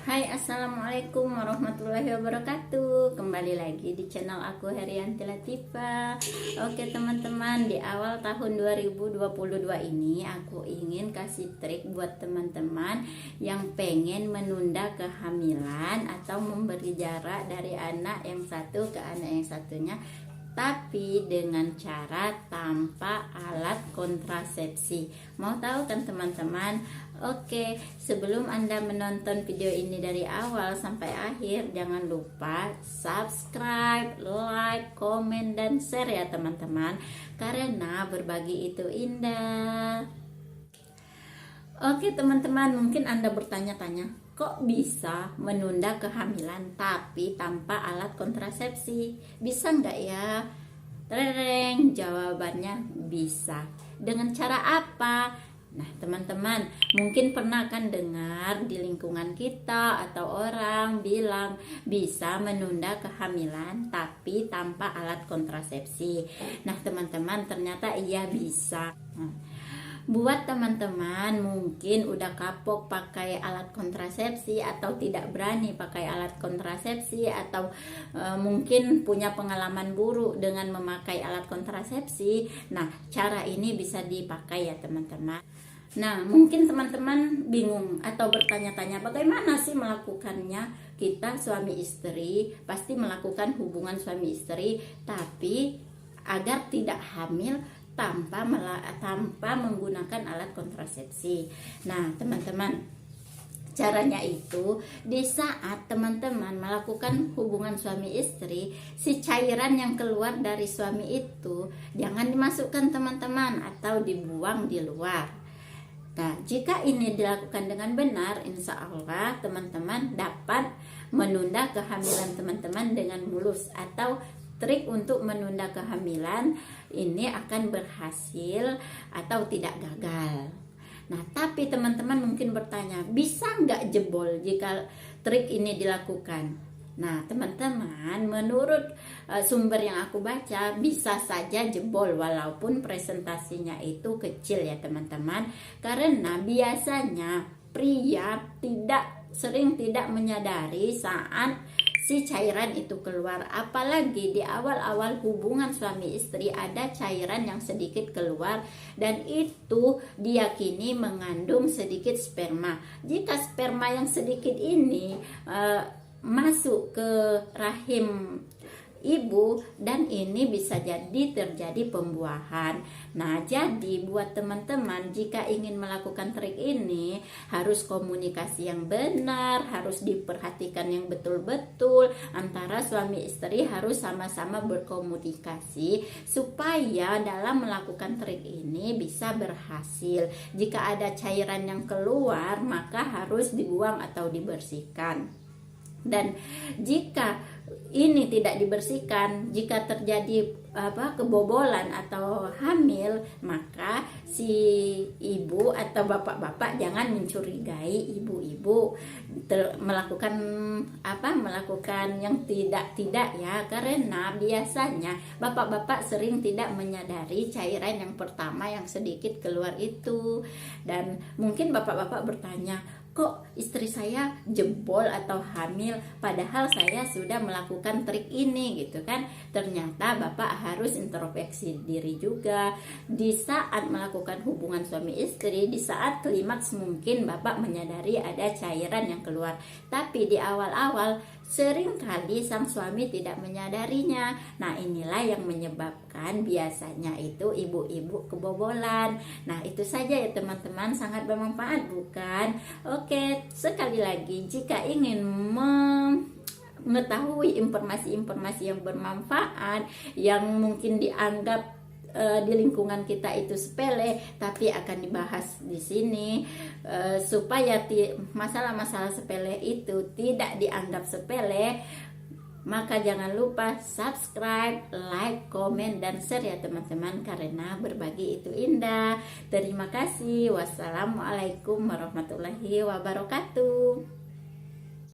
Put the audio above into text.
Hai, assalamualaikum warahmatullahi wabarakatuh. Kembali lagi di channel aku, Herianti Latifa. Oke teman-teman, di awal tahun 2022 ini aku ingin kasih trik buat teman-teman yang pengen menunda kehamilan atau memberi jarak dari anak yang satu ke anak yang satunya, tapi dengan cara tanpa alat kontrasepsi. Mau tahu kan teman-teman? Oke, sebelum Anda menonton video ini dari awal sampai akhir, jangan lupa subscribe, like, komen, dan share ya teman-teman, karena berbagi itu indah. Oke teman-teman, mungkin Anda bertanya-tanya, kok bisa menunda kehamilan tapi tanpa alat kontrasepsi? Bisa nggak ya? Tereng, jawabannya bisa. Dengan cara apa? Nah teman-teman, mungkin pernah kan dengar di lingkungan kita atau orang bilang bisa menunda kehamilan tapi tanpa alat kontrasepsi. Nah teman-teman, ternyata iya bisa. Buat teman-teman mungkin udah kapok pakai alat kontrasepsi atau tidak berani pakai alat kontrasepsi atau mungkin punya pengalaman buruk dengan memakai alat kontrasepsi. Nah, cara ini bisa dipakai ya teman-teman. Nah, mungkin teman-teman bingung atau bertanya-tanya bagaimana sih melakukannya. Kita suami istri pasti melakukan hubungan suami istri, tapi agar tidak hamil tanpa menggunakan alat kontrasepsi. Nah teman-teman, caranya itu di saat teman-teman melakukan hubungan suami istri, si cairan yang keluar dari suami itu jangan dimasukkan teman-teman atau dibuang di luar. Nah, jika ini dilakukan dengan benar, insya Allah teman-teman dapat menunda kehamilan teman-teman dengan mulus, atau trik untuk menunda kehamilan ini akan berhasil atau tidak gagal. Nah, tapi teman-teman mungkin bertanya, bisa nggak jebol jika trik ini dilakukan? Nah, teman-teman, menurut sumber yang aku baca, bisa saja jebol walaupun presentasinya itu kecil ya teman-teman. Karena biasanya pria sering tidak menyadari saat si cairan itu keluar, apalagi di awal-awal hubungan suami istri ada cairan yang sedikit keluar dan itu diyakini mengandung sedikit sperma. Jika sperma yang sedikit ini masuk ke rahim ibu, dan ini bisa jadi terjadi pembuahan. Nah, jadi buat teman-teman jika ingin melakukan trik ini harus komunikasi yang benar, harus diperhatikan yang betul-betul antara suami istri, harus sama-sama berkomunikasi supaya dalam melakukan trik ini bisa berhasil. Jika ada cairan yang keluar maka harus dibuang atau dibersihkan. Dan jika ini tidak dibersihkan, jika terjadi kebobolan atau hamil, maka si ibu atau bapak-bapak jangan mencurigai ibu-ibu melakukan yang tidak ya, karena biasanya bapak-bapak sering tidak menyadari cairan yang pertama yang sedikit keluar itu. Dan mungkin bapak-bapak bertanya, kok istri saya jebol atau hamil padahal saya sudah melakukan trik ini gitu kan. Ternyata bapak harus introspeksi diri juga. Di saat melakukan hubungan suami istri, di saat klimaks mungkin bapak menyadari ada cairan yang keluar, tapi di awal-awal seringkali sang suami tidak menyadarinya. Nah, inilah yang menyebabkan biasanya itu ibu-ibu kebobolan. Nah, itu saja ya teman-teman, sangat bermanfaat bukan? Oke, sekali lagi jika ingin mengetahui informasi-informasi yang bermanfaat yang mungkin dianggap di lingkungan kita itu sepele, tapi akan dibahas di sini supaya masalah-masalah sepele itu tidak dianggap sepele, maka jangan lupa subscribe, like, komen, dan share ya teman-teman, karena berbagi itu indah. Terima kasih. Wassalamualaikum warahmatullahi wabarakatuh.